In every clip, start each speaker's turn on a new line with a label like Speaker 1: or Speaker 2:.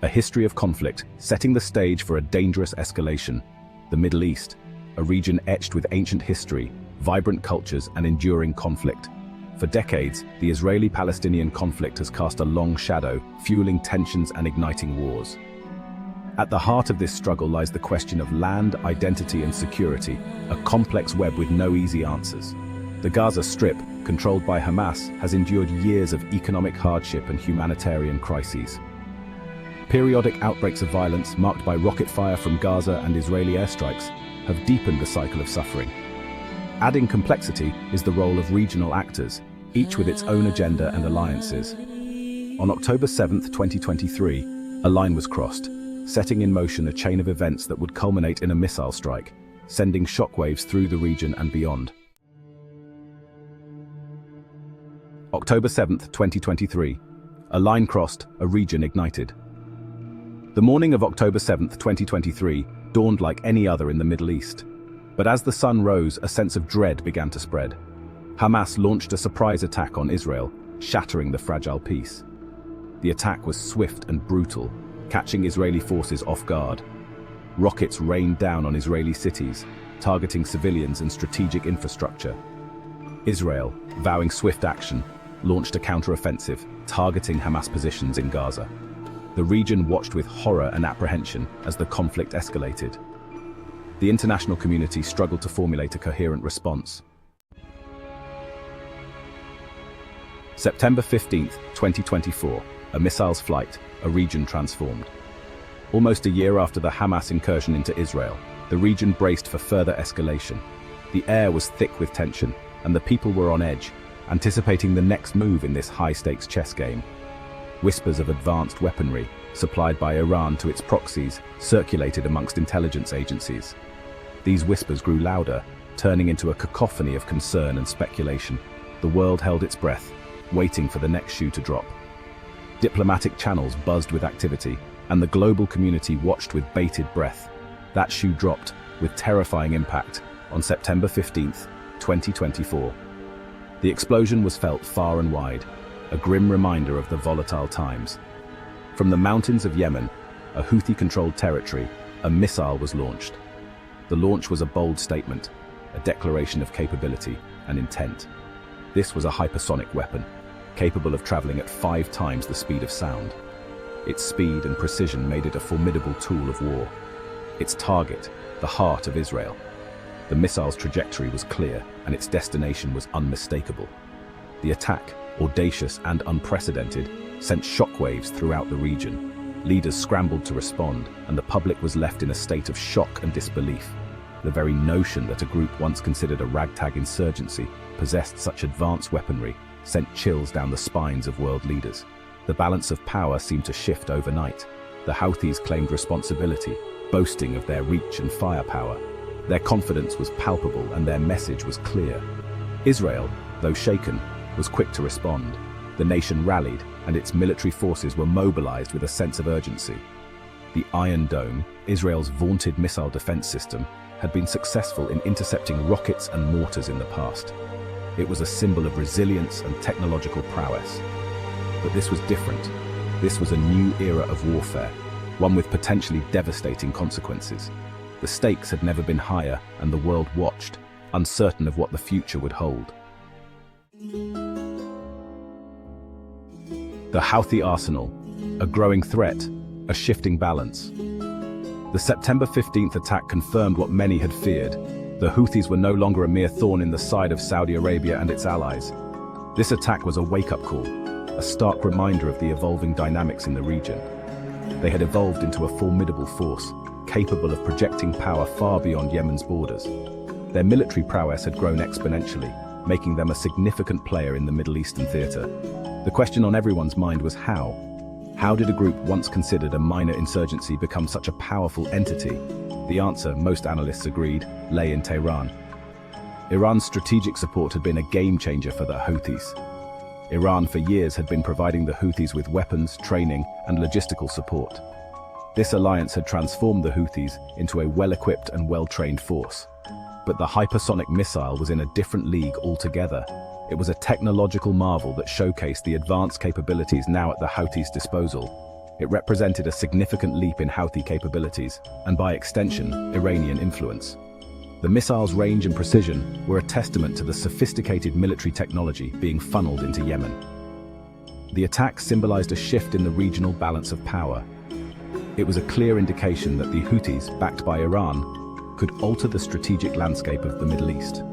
Speaker 1: A history of conflict, setting the stage for a dangerous escalation. The Middle East, a region etched with ancient history, vibrant cultures, and enduring conflict. For decades, the Israeli-Palestinian conflict has cast a long shadow, fueling tensions and igniting wars. At the heart of this struggle lies the question of land, identity, and security, a complex web with no easy answers. The Gaza Strip, controlled by Hamas, has endured years of economic hardship and humanitarian crises. Periodic outbreaks of violence, marked by rocket fire from Gaza and Israeli airstrikes, have deepened the cycle of suffering. Adding complexity is the role of regional actors, each with its own agenda and alliances. On October 7, 2023, a line was crossed, setting in motion a chain of events that would culminate in a missile strike, sending shockwaves through the region and beyond. October 7, 2023. A line crossed, a region ignited. The morning of October 7, 2023, dawned like any other in the Middle East. But as the sun rose, a sense of dread began to spread. Hamas launched a surprise attack on Israel, shattering the fragile peace. The attack was swift and brutal, catching Israeli forces off guard. Rockets rained down on Israeli cities, targeting civilians and strategic infrastructure. Israel, vowing swift action, launched a counter-offensive, targeting Hamas positions in Gaza. The region watched with horror and apprehension as the conflict escalated. The international community struggled to formulate a coherent response. September 15, 2024, a missile's flight, a region transformed. Almost a year after the Hamas incursion into Israel, the region braced for further escalation. The air was thick with tension, and the people were on edge, anticipating the next move in this high-stakes chess game. Whispers of advanced weaponry, supplied by Iran to its proxies, circulated amongst intelligence agencies. These whispers grew louder, turning into a cacophony of concern and speculation. The world held its breath, waiting for the next shoe to drop. Diplomatic channels buzzed with activity, and the global community watched with bated breath. That shoe dropped, with terrifying impact, on September 15, 2024. The explosion was felt far and wide, a grim reminder of the volatile times. From the mountains of Yemen, a Houthi-controlled territory, a missile was launched. The launch was a bold statement, a declaration of capability and intent. This was a hypersonic weapon, capable of traveling at 5 times the speed of sound. Its speed and precision made it a formidable tool of war. Its target, the heart of Israel. The missile's trajectory was clear, and its destination was unmistakable. The attack, audacious and unprecedented, sent shockwaves throughout the region. Leaders scrambled to respond, and the public was left in a state of shock and disbelief. The very notion that a group once considered a ragtag insurgency possessed such advanced weaponry sent chills down the spines of world leaders. The balance of power seemed to shift overnight. The Houthis claimed responsibility, boasting of their reach and firepower. Their confidence was palpable and their message was clear. Israel, though shaken, was quick to respond. The nation rallied, and its military forces were mobilized with a sense of urgency. The Iron Dome, Israel's vaunted missile defense system, had been successful in intercepting rockets and mortars in the past. It was a symbol of resilience and technological prowess. But this was different. This was a new era of warfare, one with potentially devastating consequences. The stakes had never been higher, and the world watched, uncertain of what the future would hold. The Houthi arsenal, a growing threat, a shifting balance. The September 15th attack confirmed what many had feared. The Houthis were no longer a mere thorn in the side of Saudi Arabia and its allies. This attack was a wake-up call, a stark reminder of the evolving dynamics in the region. They had evolved into a formidable force, capable of projecting power far beyond Yemen's borders. Their military prowess had grown exponentially, making them a significant player in the Middle Eastern theater. The question on everyone's mind was how. How did a group once considered a minor insurgency become such a powerful entity? The answer, most analysts agreed, lay in Tehran. Iran's strategic support had been a game-changer for the Houthis. Iran for years had been providing the Houthis with weapons, training, and logistical support. This alliance had transformed the Houthis into a well-equipped and well-trained force. But the hypersonic missile was in a different league altogether. It was a technological marvel that showcased the advanced capabilities now at the Houthis' disposal. It represented a significant leap in Houthi capabilities, and by extension, Iranian influence. The missile's range and precision were a testament to the sophisticated military technology being funneled into Yemen. The attack symbolized a shift in the regional balance of power. It was a clear indication that the Houthis, backed by Iran, could alter the strategic landscape of the Middle East.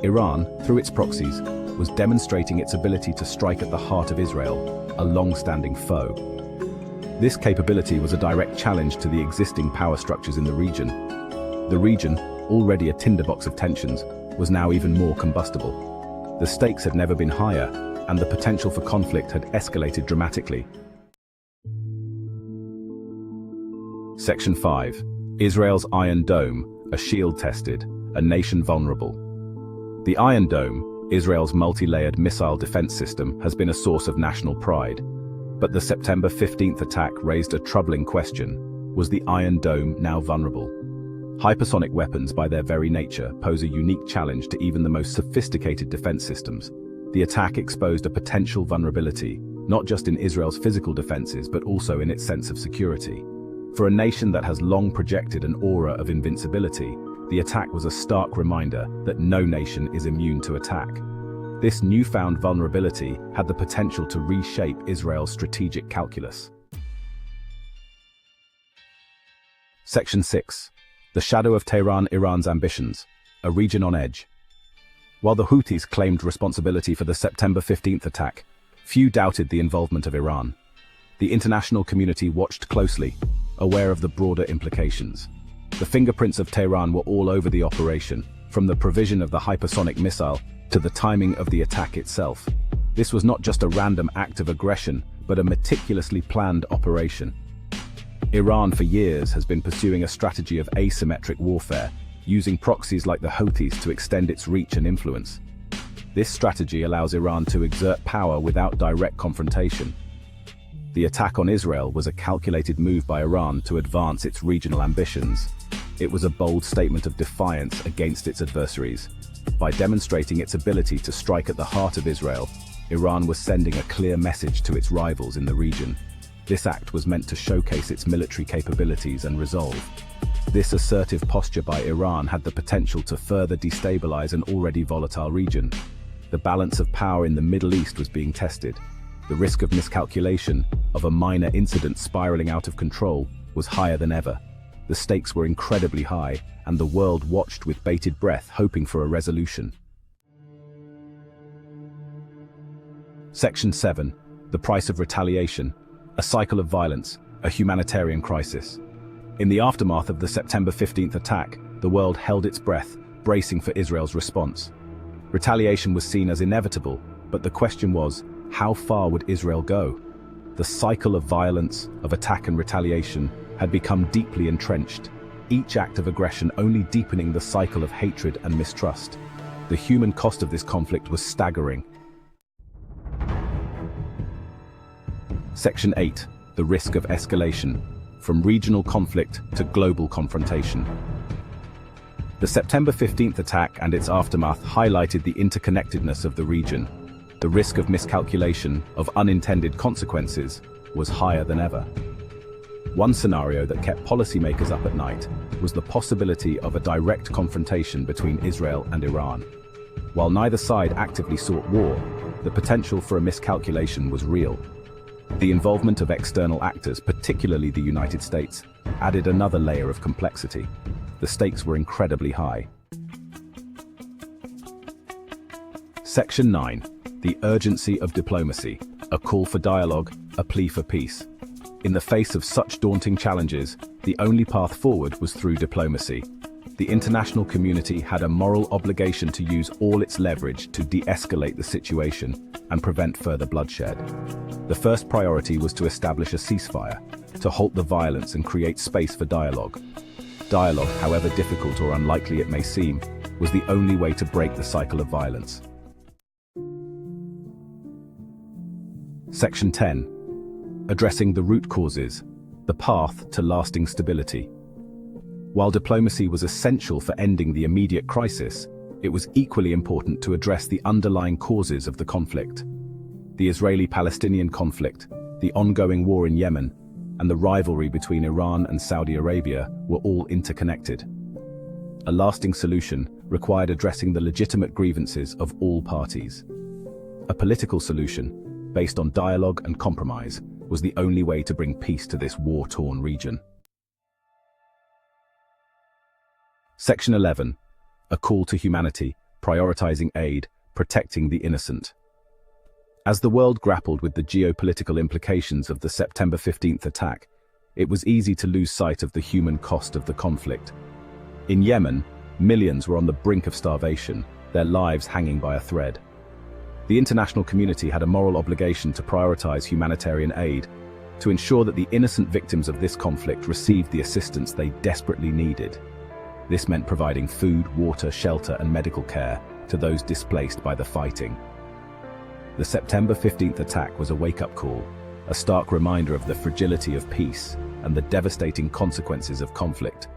Speaker 1: Iran, through its proxies, was demonstrating its ability to strike at the heart of Israel, a long-standing foe. This capability was a direct challenge to the existing power structures in the region. The region, already a tinderbox of tensions, was now even more combustible. The stakes had never been higher, and the potential for conflict had escalated dramatically. Section 5. Israel's Iron Dome, a shield tested, a nation vulnerable. The Iron Dome, Israel's multi-layered missile defense system, has been a source of national pride. But the September 15th attack raised a troubling question. Was the Iron Dome now vulnerable? Hypersonic weapons, by their very nature, pose a unique challenge to even the most sophisticated defense systems. The attack exposed a potential vulnerability, not just in Israel's physical defenses, but also in its sense of security. For a nation that has long projected an aura of invincibility, the attack was a stark reminder that no nation is immune to attack. This newfound vulnerability had the potential to reshape Israel's strategic calculus. Section 6. The shadow of Tehran, Iran's ambitions, a region on edge. While the Houthis claimed responsibility for the September 15th attack, few doubted the involvement of Iran. The international community watched closely, aware of the broader implications. The fingerprints of Tehran were all over the operation, from the provision of the hypersonic missile to the timing of the attack itself. This was not just a random act of aggression, but a meticulously planned operation. Iran for years has been pursuing a strategy of asymmetric warfare, using proxies like the Houthis to extend its reach and influence. This strategy allows Iran to exert power without direct confrontation. The attack on Israel was a calculated move by Iran to advance its regional ambitions. It was a bold statement of defiance against its adversaries. By demonstrating its ability to strike at the heart of Israel, Iran was sending a clear message to its rivals in the region. This act was meant to showcase its military capabilities and resolve. This assertive posture by Iran had the potential to further destabilize an already volatile region. The balance of power in the Middle East was being tested. The risk of miscalculation, of a minor incident spiraling out of control, was higher than ever. The stakes were incredibly high, and the world watched with bated breath, hoping for a resolution. Section 7. The price of retaliation, a cycle of violence, a humanitarian crisis. In the aftermath of the September 15th attack, the world held its breath, bracing for Israel's response. Retaliation was seen as inevitable, but the question was, how far would Israel go? The cycle of violence, of attack and retaliation, had become deeply entrenched, each act of aggression only deepening the cycle of hatred and mistrust. The human cost of this conflict was staggering. Section 8. The risk of escalation, from regional conflict to global confrontation. The September 15th attack and its aftermath highlighted the interconnectedness of the region. The risk of miscalculation, of unintended consequences, was higher than ever. One scenario that kept policymakers up at night was the possibility of a direct confrontation between Israel and Iran. While neither side actively sought war, the potential for a miscalculation was real. The involvement of external actors, particularly the United States, added another layer of complexity. The stakes were incredibly high. Section 9. The urgency of diplomacy, a call for dialogue, a plea for peace. In the face of such daunting challenges, the only path forward was through diplomacy. The international community had a moral obligation to use all its leverage to de-escalate the situation and prevent further bloodshed. The first priority was to establish a ceasefire, to halt the violence and create space for dialogue. Dialogue, however difficult or unlikely it may seem, was the only way to break the cycle of violence. Section 10. Addressing the root causes, the path to lasting stability. While diplomacy was essential for ending the immediate crisis, it was equally important to address the underlying causes of the conflict. The Israeli-Palestinian conflict, The ongoing war in Yemen and the rivalry between Iran and Saudi Arabia were all interconnected. A lasting solution required addressing the legitimate grievances of all parties. A political solution, based on dialogue and compromise, was the only way to bring peace to this war-torn region. Section 11. A call to humanity, prioritizing aid, protecting the innocent. As the world grappled with the geopolitical implications of the September 15th attack, it was easy to lose sight of the human cost of the conflict. In Yemen, millions were on the brink of starvation, their lives hanging by a thread. The international community had a moral obligation to prioritize humanitarian aid, to ensure that the innocent victims of this conflict received the assistance they desperately needed. This meant providing food, water, shelter, and medical care to those displaced by the fighting. The September 15th attack was a wake-up call, a stark reminder of the fragility of peace and the devastating consequences of conflict.